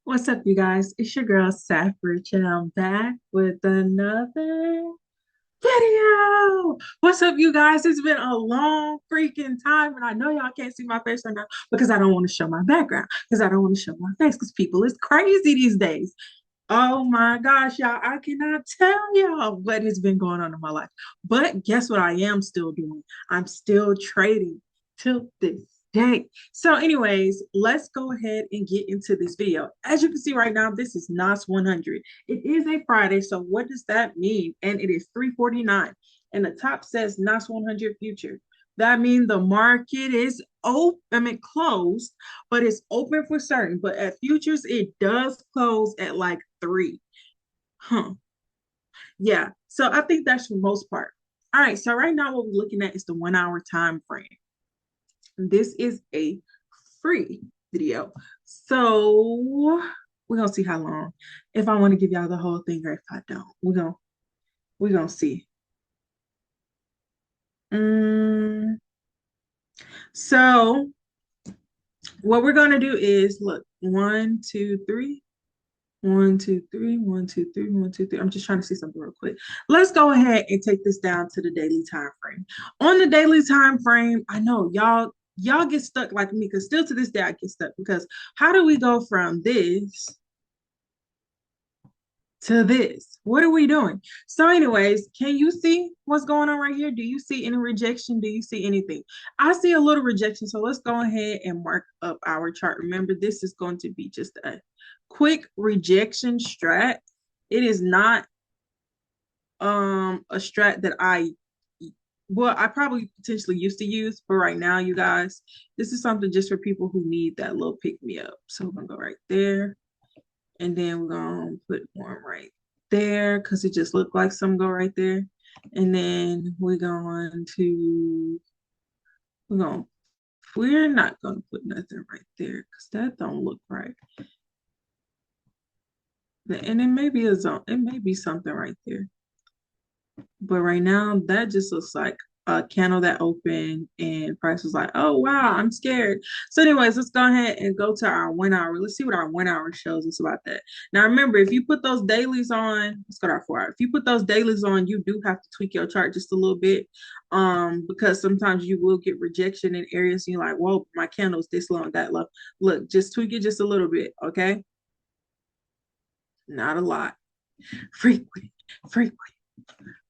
What's up, you guys? It's your girl Safford, and I'm back with another video. What's up, you guys? It's been a long freaking time, and I know y'all can't see my face right now because I don't want to show my background, because I don't want to show my face, because people is crazy these days. Oh my gosh, y'all, I cannot tell y'all what has been going on in my life. But guess what I am still doing? I'm still trading till this day. So, anyways, let's go ahead and get into this video. As you can see right now, this is NAS100. It is a Friday, so what does that mean? And it is 3:49, and the top says NAS100 future. That means the market is open, I mean closed, but it's open for certain. But at futures, it does close at like 3. Huh. Yeah. So I think that's for most part. All right. So right now what we're looking at is the 1 hour time frame. This is a free video. So we're gonna see how long. If I want to give y'all the whole thing or if I don't. We're gonna see. Mm, so what we're gonna do is look, 1, 2, 3. 1, 2, 3, 1, 2, 3, 1, 2, 3. I'm just trying to see something real quick. Let's go ahead and take this down to the daily time frame. On the daily time frame, I know y'all get stuck like me because still to this day I get stuck because how do we go from this to this? What are we doing? So, anyways, can you see what's going on right here? Do you see any rejection? Do you see anything? I see a little rejection. So let's go ahead and mark up our chart. Remember, this is going to be just a quick rejection strat. It is not a strat that I probably potentially used to use, but right now, you guys, this is something just for people who need that little pick me up. So we're gonna go right there. And then we're gonna put one right there because it just looked like some go right there. And then we're not gonna put nothing right there because that don't look right. And it may be a zone, it may be something right there. But right now, that just looks like a candle that opened and price was like, oh, wow, I'm scared. So anyways, let's go ahead and go to our 1 hour. Let's see what our 1 hour shows us about that. Now, remember, if you put those dailies on, let's go to our 4 hour. If you put those dailies on, you do have to tweak your chart just a little bit because sometimes you will get rejection in areas and you're like, whoa, my candle's this low and that low. Look, just tweak it just a little bit, okay? Not a lot. Frequent, frequent.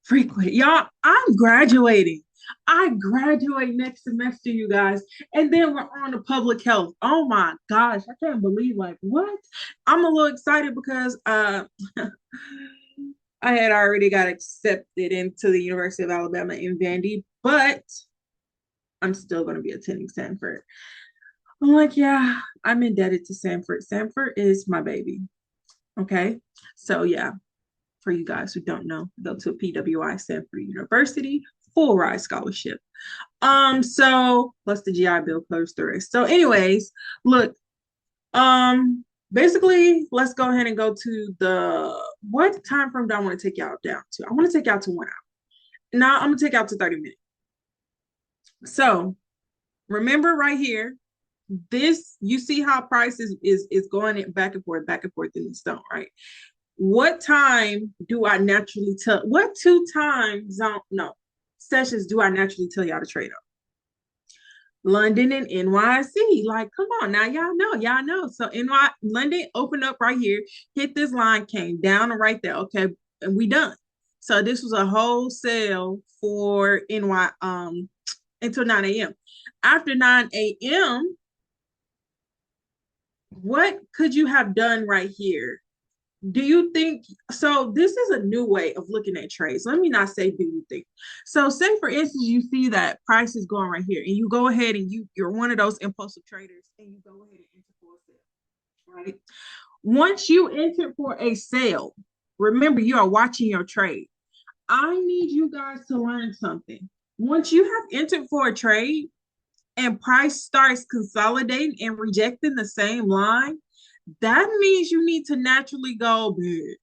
Frequent. Y'all, I'm graduating. I graduate next semester, you guys. And then we're on to public health. Oh my gosh, I can't believe like what? I'm a little excited because I had already got accepted into the University of Alabama in Vandy, but I'm still going to be attending Sanford. I'm like, yeah, I'm indebted to Sanford. Sanford is my baby. Okay. So yeah, for you guys who don't know, go to PWI Stanford University, full ride scholarship. So plus the GI Bill covers the rest. So, anyways, look, basically, let's go ahead and go to the what time frame do I want to take y'all down to? I want to take y'all to 1 hour. Now I'm gonna take y'all to 30 minutes. So remember right here, this you see how price is going back and forth in the stone, right? What time do I naturally tell? What two time zone? No, sessions do I naturally tell y'all to trade on? London and NYC. Like, come on now, y'all know. So London opened up right here, hit this line, came down right there. Okay, and we done. So this was a wholesale for NY until 9 a.m. After 9 a.m., what could you have done right here? Do you think so? This is a new way of looking at trades. Let me not say do you think. So, say for instance, you see that price is going right here, and you go ahead and you're one of those impulsive traders, and you go ahead and enter for a sale, right? Once you enter for a sale, remember you are watching your trade. I need you guys to learn something. Once you have entered for a trade and price starts consolidating and rejecting the same line, that means you need to naturally go big.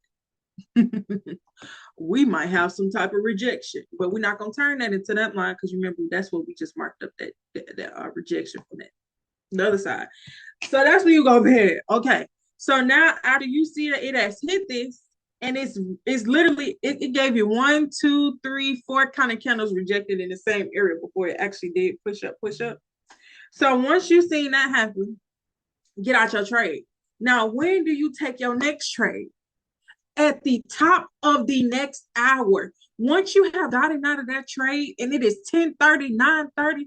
We might have some type of rejection, but we're not going to turn that into that line because remember, that's what we just marked up that rejection from that, the other side. So that's when you go big. Okay. So now after you see that it has hit this, and it's literally it gave you 1, 2, 3, 4 kind of candles rejected in the same area before it actually did push up, push up. So once you seen that happen, get out your trade. Now, when do you take your next trade? At the top of the next hour. Once you have gotten out of that trade and it is 10:30, 9:30,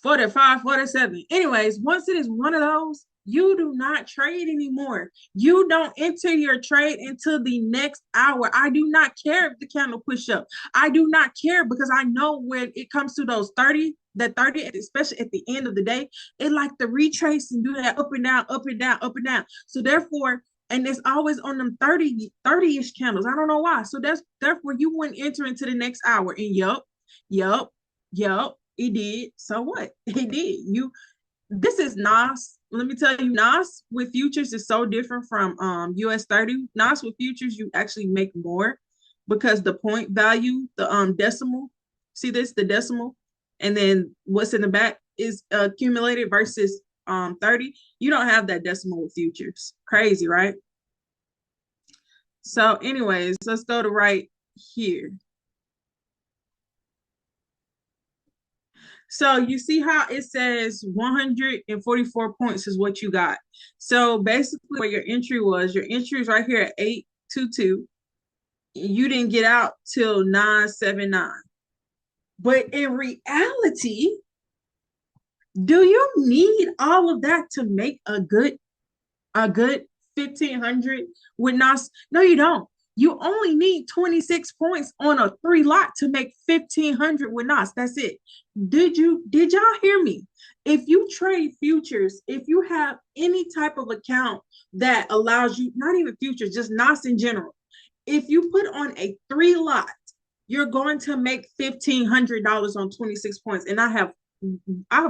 45, 47. Anyways, once it is one of those, you do not trade anymore. You don't enter your trade until the next hour. I do not care if the candle push up. I do not care because I know when it comes to those 30, that 30, especially at the end of the day, it like to retrace and do that up and down, up and down, up and down. So therefore, and it's always on them 30-ish candles. I don't know why. So that's therefore you wouldn't enter into the next hour. And yep, yep. It did. So what? It did. This is NAS. Let me tell you, NAS with futures is so different from US 30. NAS with futures, you actually make more because the point value, the decimal, see this, the decimal, and then what's in the back is accumulated versus 30. You don't have that decimal with futures. Crazy, right? So, anyways, let's go to right here. So you see how it says 144 points is what you got. So basically where your entry is right here at 822. You didn't get out till 979. But in reality, do you need all of that to make a good 1500 with NAS? No, you don't. You only need 26 points on a 3 lot to make 1500 with NAS. That's it. Did y'all hear me? If you trade futures, if you have any type of account that allows you, not even futures, just NAS in general, if you put on a 3 lot, you're going to make $1,500 on 26 points. And I've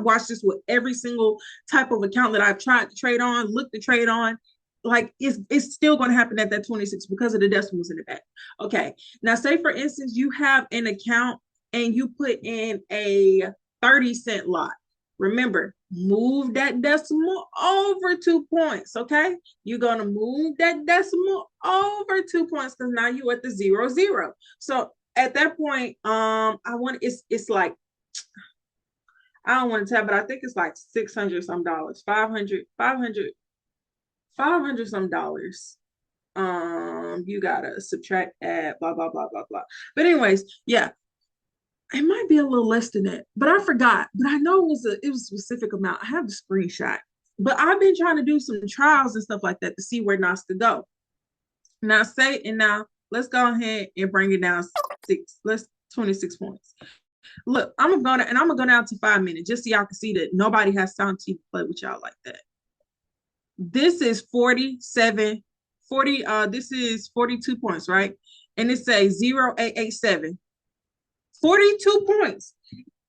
watched this with every single type of account that I've tried to trade on, looked to trade on. Like it's still going to happen at that 26 because of the decimals in the back. Okay. Now say for instance, you have an account and you put in a 30-cent lot. Remember, move that decimal over 2 points. Okay. You're going to move that decimal over 2 points because now you're at the 0, 0. So at that point, it's like, I don't want to tell, but I think it's like 600 some dollars, 500 some dollars. You gotta subtract at blah blah blah blah blah. But anyways, yeah, it might be a little less than that, but I forgot. But I know it was a specific amount. I have the screenshot. But I've been trying to do some trials and stuff like that to see where NAS to go. Now let's go ahead and bring it down 26 points. Look, I'm gonna go down to 5 minutes just so y'all can see that nobody has time to play with y'all like that. This is 47, 40, this is 42 points, right? And it says 0887. 42 points.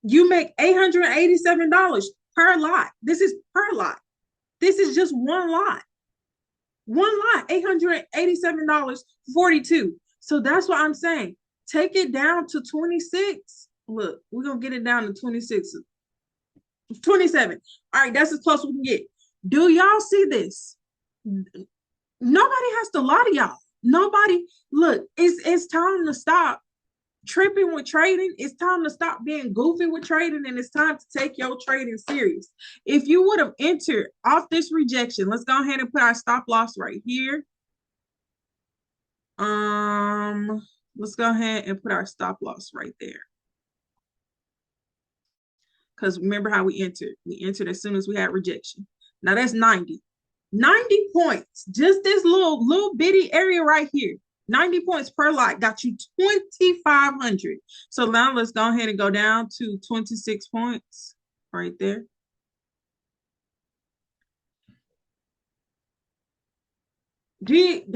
You make $887 per lot. This is per lot. This is just one lot. One lot, $887, 42. So that's what I'm saying. Take it down to 26. Look, we're going to get it down to 26. 27. All right, that's as close as we can get. Do y'all see this? Nobody has to lie to y'all. Nobody, look, it's time to stop tripping with trading. It's time to stop being goofy with trading, and it's time to take your trading serious. If you would have entered off this rejection, let's go ahead and put our stop loss right here. Let's go ahead and put our stop loss right there. Because remember how we entered. We entered as soon as we had rejection. Now that's 90 points. Just this little bitty area right here. 90 points per lot got you 2,500. So now let's go ahead and go down to 26 points right there. It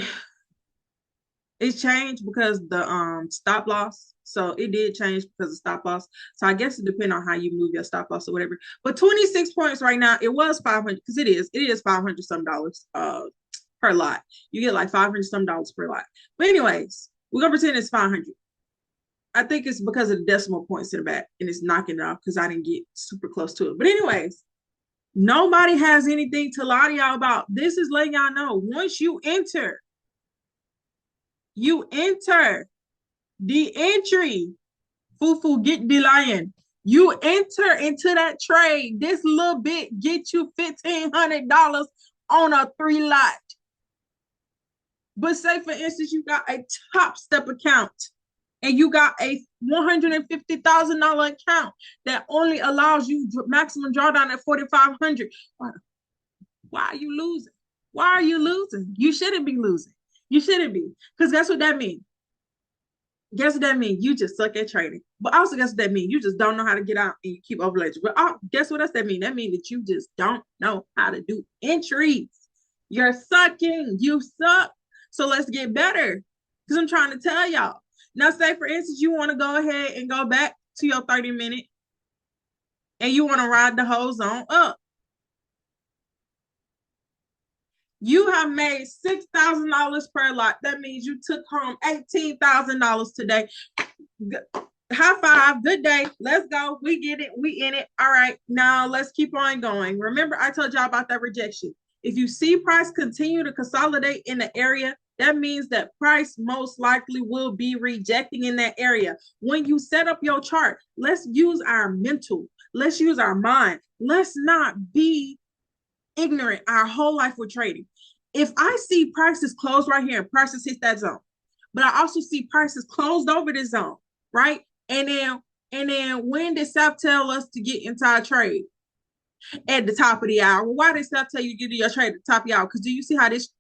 changed because the stop loss. So it did change because of stop loss. So I guess it depends on how you move your stop loss or whatever. But 26 points right now, it was 500 because it is 500 some dollars per lot. You get like 500 some dollars per lot. But anyways, we're gonna pretend it's 500. I think it's because of the decimal points in the back and it's knocking it off because I didn't get super close to it. But anyways, Nobody has anything to lie to y'all about. This is letting y'all know. Once you enter the entry. Fufu, get the lion. You enter into that trade. This little bit get you $1,500 on a 3 lot. But say, for instance, you got a Top Step account and you got a $150,000 account that only allows you maximum drawdown at 4,500. Why are you losing? Why are you losing? You shouldn't be losing. You shouldn't be. Because guess what that means? Guess what that means? You just suck at trading. But also, guess what that means? You just don't know how to get out and you keep overleveraging. But guess what else that means? That means that you just don't know how to do entries. You're sucking. You suck. So let's get better. Because I'm trying to tell y'all. Now, say, for instance, you want to go ahead and go back to your 30-minute and you want to ride the whole zone up. You have made $6,000 per lot. That means you took home $18,000 today. High five. Good day. Let's go. We get it. We in it. All right. Now let's keep on going. Remember, I told y'all about that rejection. If you see price continue to consolidate in the area, that means that price most likely will be rejecting in that area. When you set up your chart, let's use our mental. Let's use our mind. Let's not be ignorant our whole life with trading. If I see prices closed right here, prices hit that zone, but I also see prices closed over this zone, right? And then when did South tell us to get into our trade? At the top of the hour. Well, why did South tell you to get your trade at the top of the hour? Because do you see how this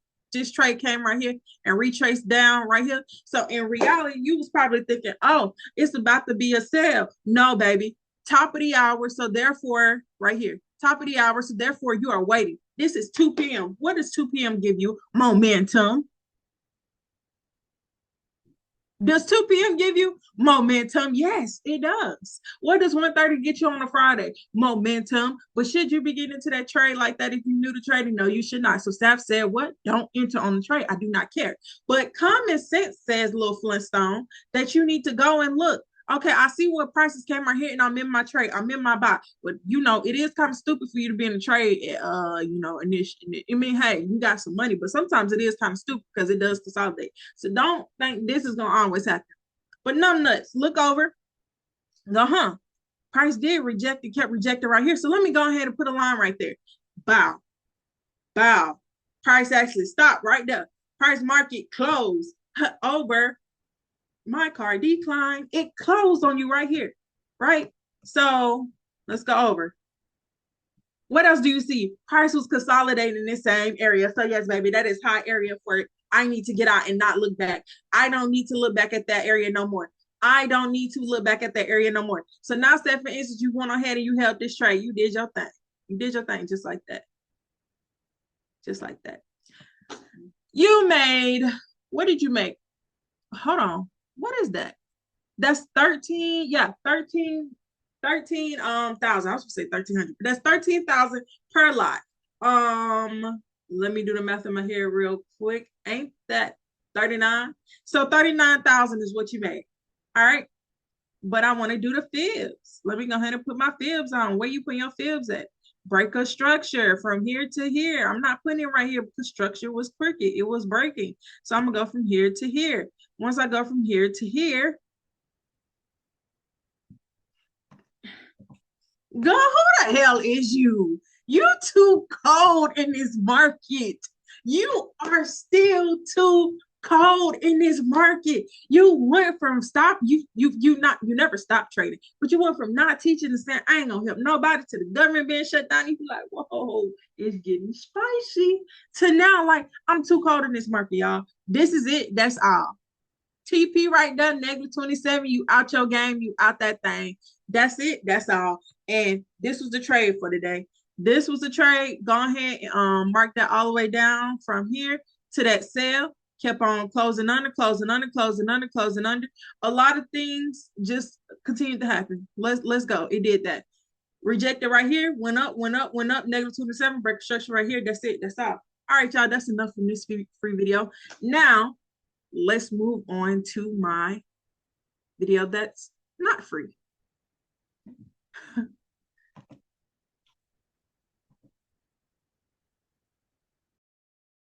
trade came right here and retraced down right here? So in reality, you was probably thinking, oh, it's about to be a sale. No, baby. Top of the hour. So therefore, right here, top of the hour. So therefore, you are waiting. This is 2 p.m. What does 2 p.m. give you? Momentum. Does 2 p.m. give you momentum? Yes, it does. What does 1:30 get you on a Friday? Momentum. But should you be getting into that trade like that if you knew the trading? No, you should not. So staff said, what? Don't enter on the trade. I do not care. But common sense says, little Flintstone, that you need to go and look. Okay, I see what prices came right here and I'm in my trade. I'm in my buy. But it is kind of stupid for you to be in a trade, initially. I mean, hey, you got some money, but sometimes it is kind of stupid because it does consolidate. So don't think this is gonna always happen. But none nuts. Look over. Go, price did reject it, kept rejecting right here. So let me go ahead and put a line right there. Bow. Bow. Price actually stopped right there. Price market closed over. My card declined. It closed on you right here, right? So let's go over. What else do you see? Price was consolidating in this same area. So yes, baby, that is high area for it. I need to get out and not look back. I don't need to look back at that area no more. I don't need to look back at that area no more. So now, say for instance, you went ahead and you held this trade. You did your thing. You did your thing just like that. Just like that. You made, what did you make? Hold on. What is that? That's 13. Yeah, 13,000. I was gonna say 1,300. That's 13,000 per lot. Let me do the math in my head real quick. Ain't that 39? So 39,000 is what you made. All right. But I want to do the fibs. Let me go ahead and put my fibs on. Where you put your fibs at? Break a structure from here to here. I'm not putting it right here because structure was crooked. It was breaking. So I'm gonna go from here to here. Once I go from here to here, girl, who the hell is you? You too cold in this market. You are still too cold in this market. You went from you never stopped trading, but you went from not teaching to saying I ain't gonna help nobody to the government being shut down. You be like, whoa, it's getting spicy. To now, like, I'm too cold in this market, y'all. This is it. That's all. TP right there, -27. You out your game. You out that thing. That's it. That's all. And this was the trade for today. This was the trade. Go ahead and mark that all the way down from here to that sale. Kept on closing under, closing under, closing under, closing under. A lot of things just continued to happen. Let's go. It did that. Rejected right here. Went up, went up, went up. -27. Break structure right here. That's it. That's all. All right, y'all. That's enough from this free video. Now, let's move on to my video that's not free.